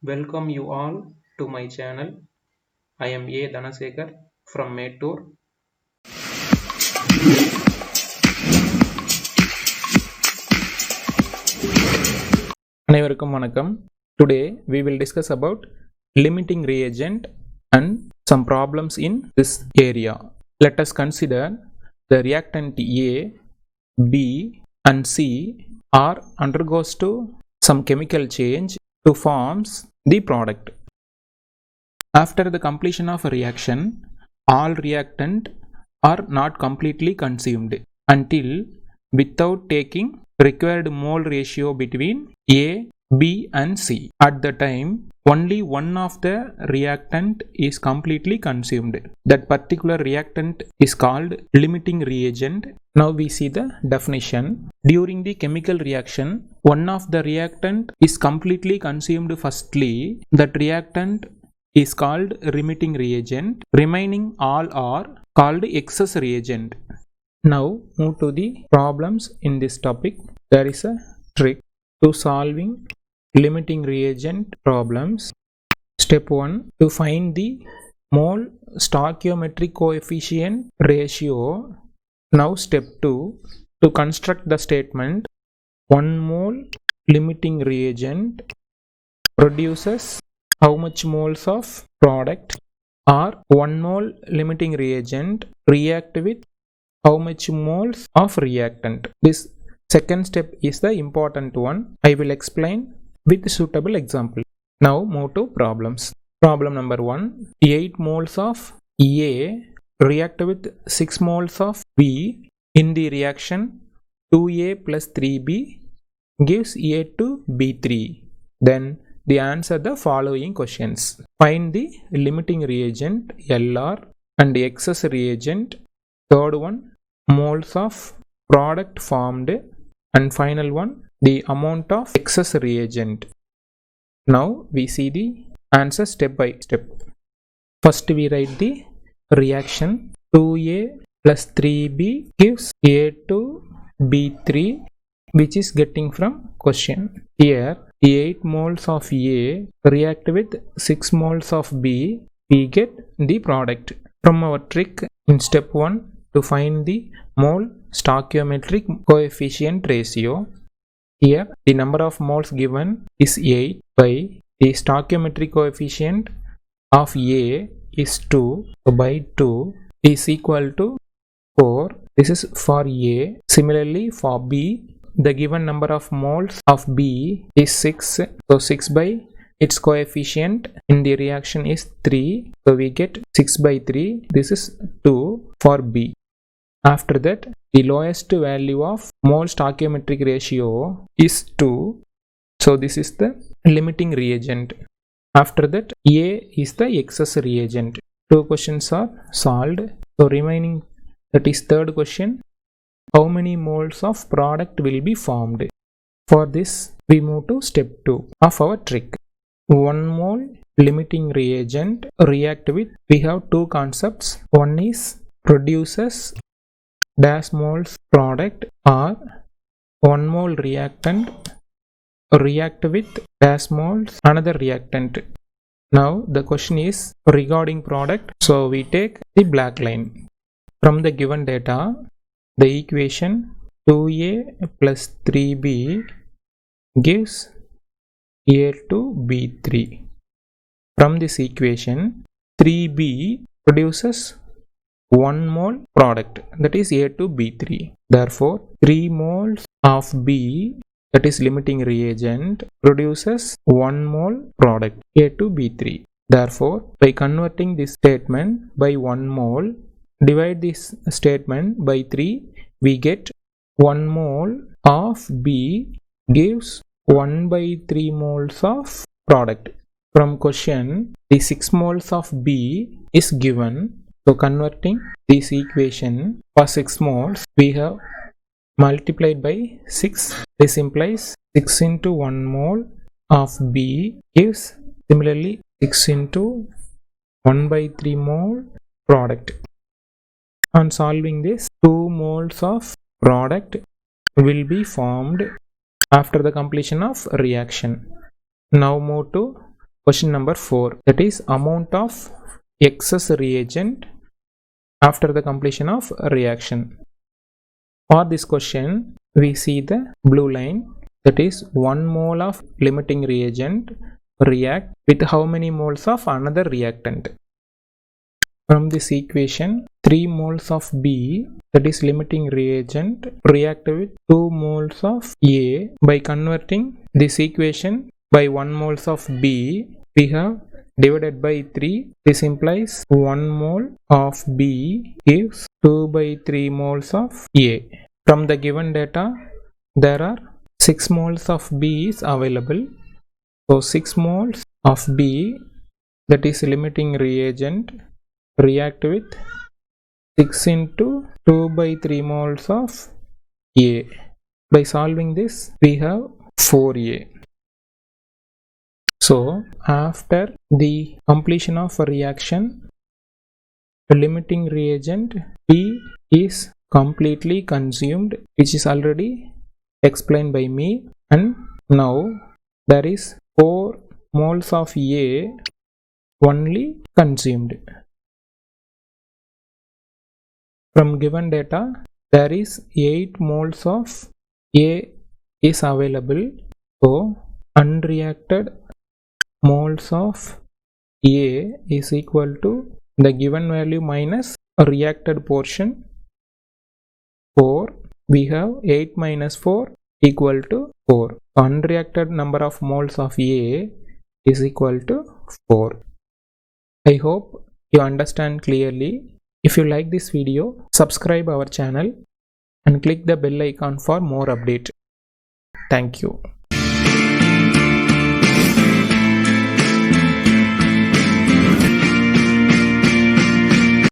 Welcome you all to my channel. I am A. Dhanasekar from Mettur. அனைவருக்கும் வணக்கம். Today we will discuss about limiting reagent and some problems in this area. Let us consider the reactant A, B and C are undergoes to some chemical change to forms the product. After the completion of a reaction, all reactant are not completely consumed until without taking required mole ratio between A, B and C. At the time, only one of the reactant is completely consumed. That particular reactant is called limiting reagent. Now we see the definition. During the chemical reaction, one of the reactant is completely consumed firstly. That reactant is called limiting reagent. Remaining all are called excess reagent. Now move to the problems in this topic. There is a trick to solving limiting reagent problems. Step 1, to find the mole stoichiometric coefficient ratio. Now step 2, to construct the statement 1 mole limiting reagent produces how much moles of product, or 1 mole limiting reagent react with how much moles of reactant. This second step is the important one. I will explain with suitable example. Now move to problems. Problem number 1, 8 moles of A react with 6 moles of B in the reaction 2A plus 3B gives A to B3. Then they answer the following questions. Find the limiting reagent LR and the excess reagent. Third one, moles of product formed, and final one, the amount of excess reagent. Now we see the answer step by step. First we write the reaction 2A plus 3B gives A to B3, which is getting from question. Here 8 moles of A react with 6 moles of B, we get the product. From our trick in step 1, to find the mole stoichiometric coefficient ratio, here the number of moles given is 8 by the stoichiometric coefficient of A is 2, so by 2 is equal to 4. This is for A. Similarly for B, the given number of moles of B is 6, so 6 by its coefficient in the reaction is 3, so we get 6 by 3. This is 2 for B. After that, the lowest value of mole stoichiometric ratio is 2, so this is the limiting reagent. After that, A is the excess reagent. Two questions are solved. So remaining, that is third question, how many moles of product will be formed? For this, we move to step 2 of our trick. 1 mole limiting reagent react with, we have two concepts. One is produces dash moles product, or 1 mole reactant react with dash moles another reactant. Now the question is regarding product, so we take the black line. From the given data, the equation 2A plus 3B gives A to B3. From this equation, 3B produces 1 mole product, that is A to B3. Therefore, 3 moles of B, that is limiting reagent, produces 1 mole product A to B3. Therefore, by converting this statement by 1 mole, divide this statement by 3, we get 1 mole of B gives 1 by 3 moles of product. From question, the 6 moles of B is given, so converting this equation for 6 moles, we have multiplied by 6. This implies 6 into 1 mole of B gives similarly 6 into 1 by 3 mole product. On solving this, 2 moles of product will be formed after the completion of reaction. Now move to question number 4, that is amount of excess reagent after the completion of reaction. For this question, we see the blue line, that is 1 mole of limiting reagent react with how many moles of another reactant. From this equation, 3 moles of B, that is limiting reagent, react with 2 moles of A. By converting this equation by 1 moles of B, we have divided by 3. This implies 1 mole of B gives 2 by 3 moles of A. From the given data, there are 6 moles of B is available. So 6 moles of B, that is limiting reagent, react with 6 into 2 by 3 moles of A. By solving this, we have 4A. So after the completion of a reaction, the limiting reagent B is completely consumed, which is already explained by me, and now there is 4 moles of A only consumed. From given data, there is 8 moles of A is available. So unreacted moles of A is equal to the given value minus a reacted portion 4. We have 8 minus 4 equal to 4. Unreacted number of moles of A is equal to 4. I hope you understand clearly. If you like this video, subscribe our channel and click the bell icon for more updates. Thank you.